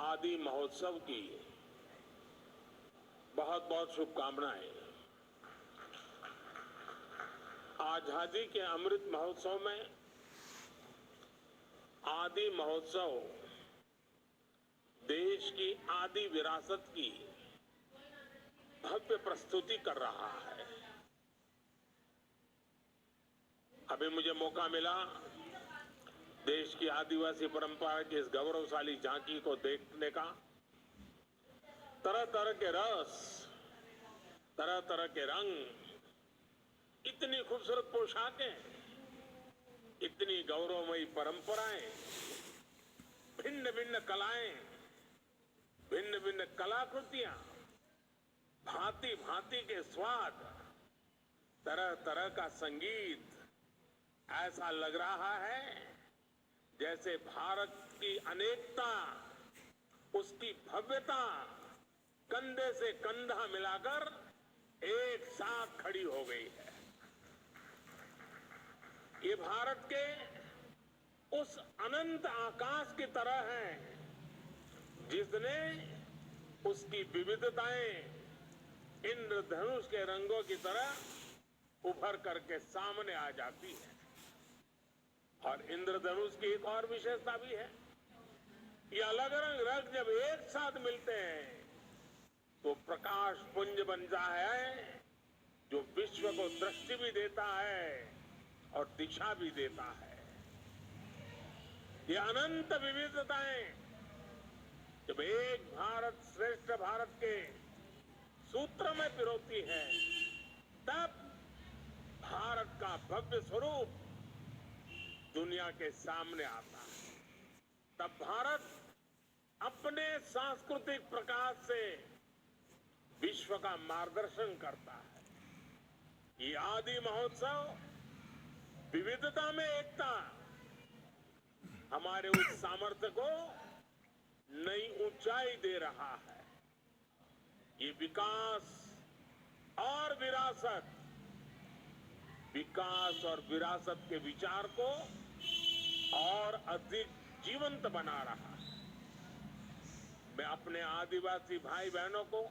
आदि महोत्सव की बहुत बहुत शुभकामनाएं। आजादी के अमृत महोत्सव में आदि महोत्सव देश की आदि विरासत की भव्य प्रस्तुति कर रहा है। अभी मुझे मौका मिला देश की आदिवासी परंपरा की इस गौरवशाली झांकी को देखने का। तरह तरह के रस, तरह तरह के रंग, इतनी खूबसूरत पोशाकें, इतनी गौरवमयी परंपराएं, भिन्न भिन्न कलाएं, भिन्न भिन्न कलाकृतियां, भांति भांति के स्वाद, तरह तरह का संगीत। ऐसा लग रहा है जैसे भारत की अनेकता, उसकी भव्यता कंधे से कंधा मिलाकर एक साथ खड़ी हो गई है। ये भारत के उस अनंत आकाश की तरह है जिसने उसकी विविधताएं इंद्रधनुष के रंगों की तरह उभर करके सामने आ जाती है। और इंद्रधनुष की एक और विशेषता भी है, ये अलग अलग रंग जब एक साथ मिलते हैं तो प्रकाश पुंज बनता है जो विश्व को दृष्टि भी देता है और दिशा भी देता है। ये अनंत विविधताएं जब एक भारत श्रेष्ठ भारत के सूत्र में पिरोती है, तब भारत का भव्य स्वरूप दुनिया के सामने आता है। तब भारत अपने सांस्कृतिक प्रकाश से विश्व का मार्गदर्शन करता है। ये आदि महोत्सव विविधता में एकता हमारे उस सामर्थ्य को नई ऊंचाई दे रहा है। ये विकास और विरासत के विचार को और अधिक जीवंत बना रहा है। मैं अपने आदिवासी भाई बहनों को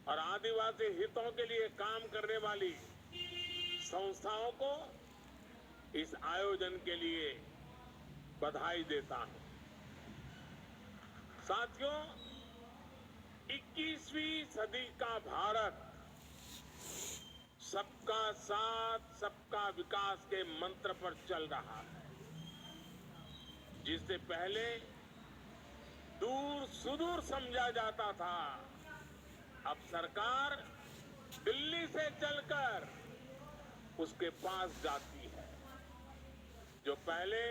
और आदिवासी हितों के लिए काम करने वाली संस्थाओं को इस आयोजन के लिए बधाई देता हूं। साथियों, 21वीं सदी का भारत सबका साथ सबका विकास के मंत्र पर चल रहा है। जिससे पहले दूर सुदूर समझा जाता था, अब सरकार दिल्ली से चलकर उसके पास जाती है। जो पहले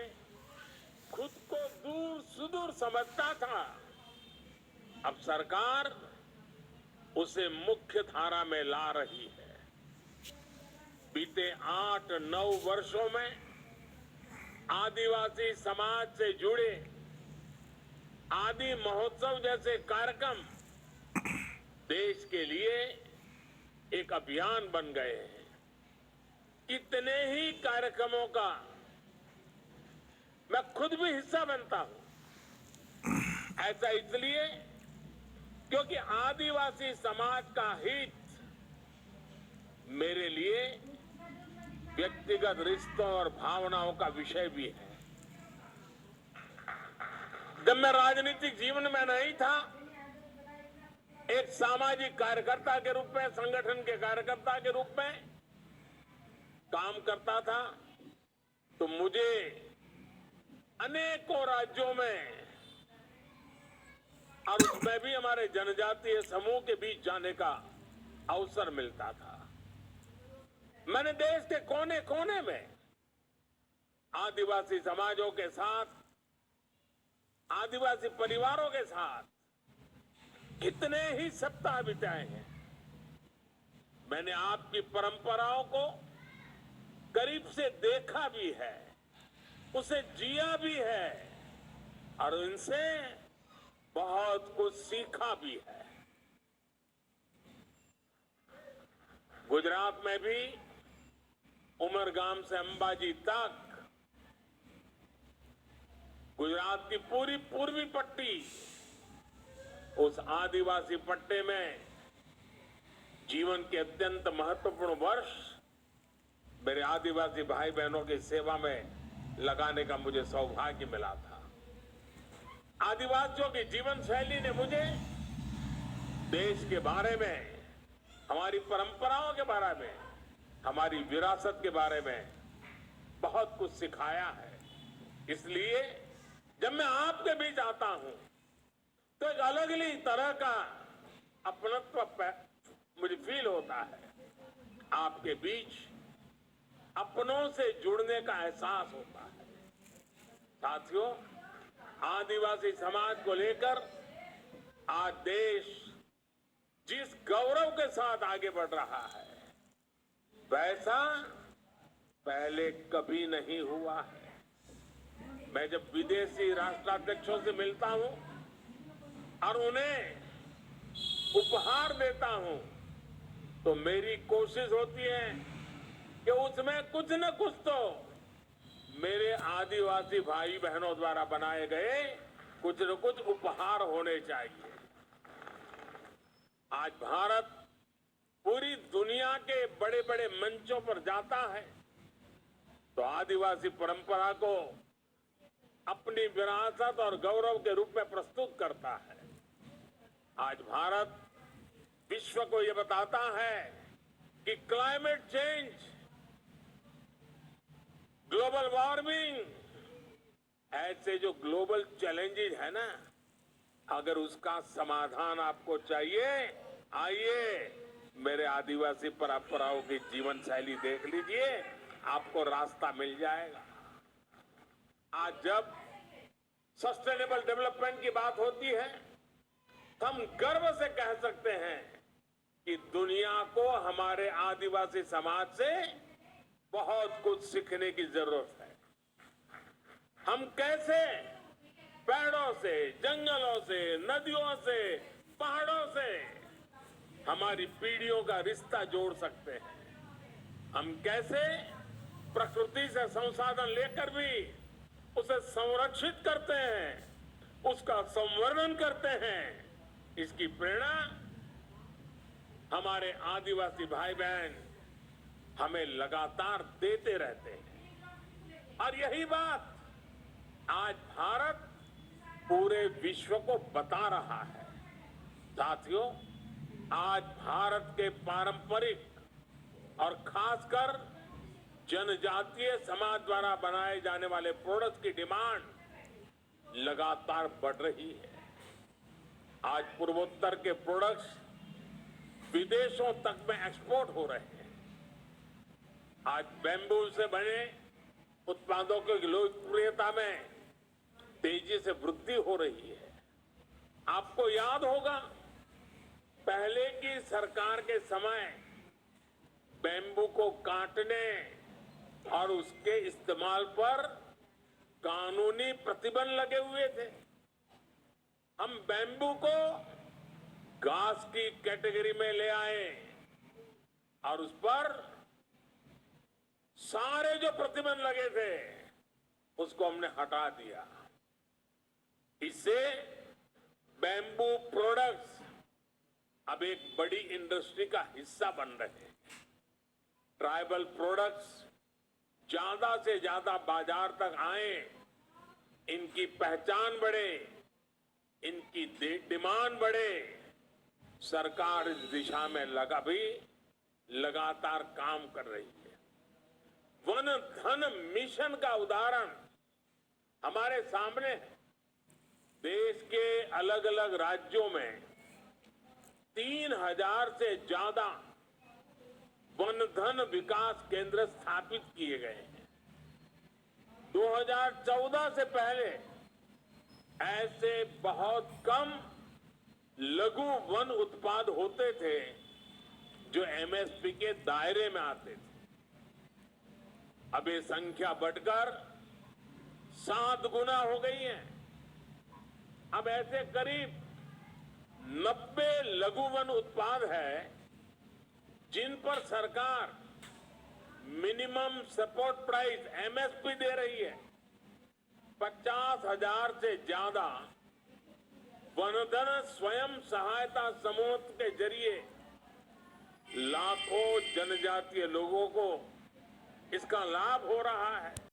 खुद को दूर सुदूर समझता था, अब सरकार उसे मुख्य धारा में ला रही है। बीते 8-9 वर्षों में आदिवासी समाज से जुड़े आदि महोत्सव जैसे कार्यक्रम देश के लिए एक अभियान बन गए हैं। इतने ही कार्यक्रमों का मैं खुद भी हिस्सा बनता हूं। ऐसा इसलिए क्योंकि आदिवासी समाज का हित मेरे लिए व्यक्तिगत रिश्तों और भावनाओं का विषय भी है। जब मैं राजनीतिक जीवन में नहीं था, एक सामाजिक कार्यकर्ता के रूप में, संगठन के कार्यकर्ता के रूप में काम करता था, तो मुझे अनेकों राज्यों में और उसमें भी हमारे जनजातीय समूह के बीच जाने का अवसर मिलता था। मैंने देश के कोने कोने में आदिवासी समाजों के साथ, आदिवासी परिवारों के साथ कितने ही सप्ताह बिताए हैं। मैंने आपकी परंपराओं को करीब से देखा भी है, उसे जिया भी है और इनसे बहुत कुछ सीखा भी है। गुजरात में भी उमरगाम से अंबाजी तक गुजरात की पूरी पूर्वी पट्टी, उस आदिवासी पट्टे में जीवन के अत्यंत महत्वपूर्ण वर्ष मेरे आदिवासी भाई बहनों की सेवा में लगाने का मुझे सौभाग्य मिला था। आदिवासियों की जीवन शैली ने मुझे देश के बारे में, हमारी परंपराओं के बारे में, हमारी विरासत के बारे में बहुत कुछ सिखाया है। इसलिए जब मैं आपके बीच आता हूं तो एक अलग ही तरह का अपनत्व मुझे फील होता है। आपके बीच अपनों से जुड़ने का एहसास होता है। साथियों, आदिवासी समाज को लेकर आज देश जिस गौरव के साथ आगे बढ़ रहा है, वैसा पहले कभी नहीं हुआ है। मैं जब विदेशी राष्ट्राध्यक्षों से मिलता हूं और उन्हें उपहार देता हूं, तो मेरी कोशिश होती है कि उसमें कुछ न कुछ तो मेरे आदिवासी भाई बहनों द्वारा बनाए गए कुछ न कुछ उपहार होने चाहिए। आज भारत पूरी दुनिया के बड़े बड़े मंचों पर जाता है तो आदिवासी परंपरा को अपनी विरासत और गौरव के रूप में प्रस्तुत करता है। आज भारत विश्व को यह बताता है कि क्लाइमेट चेंज, ग्लोबल वार्मिंग, ऐसे जो ग्लोबल चैलेंजेस है ना, अगर उसका समाधान आपको चाहिए, आइए मेरे आदिवासी परंपराओं की जीवन शैली देख लीजिए, आपको रास्ता मिल जाएगा। आज जब सस्टेनेबल डेवलपमेंट की बात होती है तो हम गर्व से कह सकते हैं कि दुनिया को हमारे आदिवासी समाज से बहुत कुछ सीखने की जरूरत है। हम कैसे पेड़ों से, जंगलों से, नदियों से, पहाड़ों से हमारी पीढ़ियों का रिश्ता जोड़ सकते हैं। हम कैसे प्रकृति से संसाधन लेकर भी उसे संरक्षित करते हैं, उसका संवर्धन करते हैं, इसकी प्रेरणा हमारे आदिवासी भाई बहन हमें लगातार देते रहते हैं। और यही बात आज भारत पूरे विश्व को बता रहा है। साथियों, आज भारत के पारंपरिक और खासकर जनजातीय समाज द्वारा बनाए जाने वाले प्रोडक्ट्स की डिमांड लगातार बढ़ रही है। आज पूर्वोत्तर के प्रोडक्ट्स विदेशों तक में एक्सपोर्ट हो रहे हैं। आज बैम्बू से बने उत्पादों की लोकप्रियता में तेजी से वृद्धि हो रही है। आपको याद होगा, पहले की सरकार के समय बैम्बू को काटने और उसके इस्तेमाल पर कानूनी प्रतिबंध लगे हुए थे। हम बैम्बू को घास की कैटेगरी में ले आए और उस पर सारे जो प्रतिबंध लगे थे उसको हमने हटा दिया। इससे बैम्बू प्रोडक्ट्स अब एक बड़ी इंडस्ट्री का हिस्सा बन रहे हैं। ट्राइबल प्रोडक्ट्स ज्यादा से ज्यादा बाजार तक आए, इनकी पहचान बढ़े, इनकी डिमांड बढ़े। सरकार इस दिशा में लगातार काम कर रही है। वन धन मिशन का उदाहरण हमारे सामने है। देश के अलग अलग राज्यों में 3000 से ज्यादा वन धन विकास केंद्र स्थापित किए गए हैं। 2014 से पहले ऐसे बहुत कम लघु वन उत्पाद होते थे जो एमएसपी के दायरे में आते थे। अब ये संख्या बढ़कर 7 गुना हो गई है। अब ऐसे करीब 90 लघु वन उत्पाद है जिन पर सरकार मिनिमम सपोर्ट प्राइस एमएसपी दे रही है। 50,000 से ज्यादा वनधन स्वयं सहायता समूह के जरिए लाखों जनजातीय लोगों को इसका लाभ हो रहा है।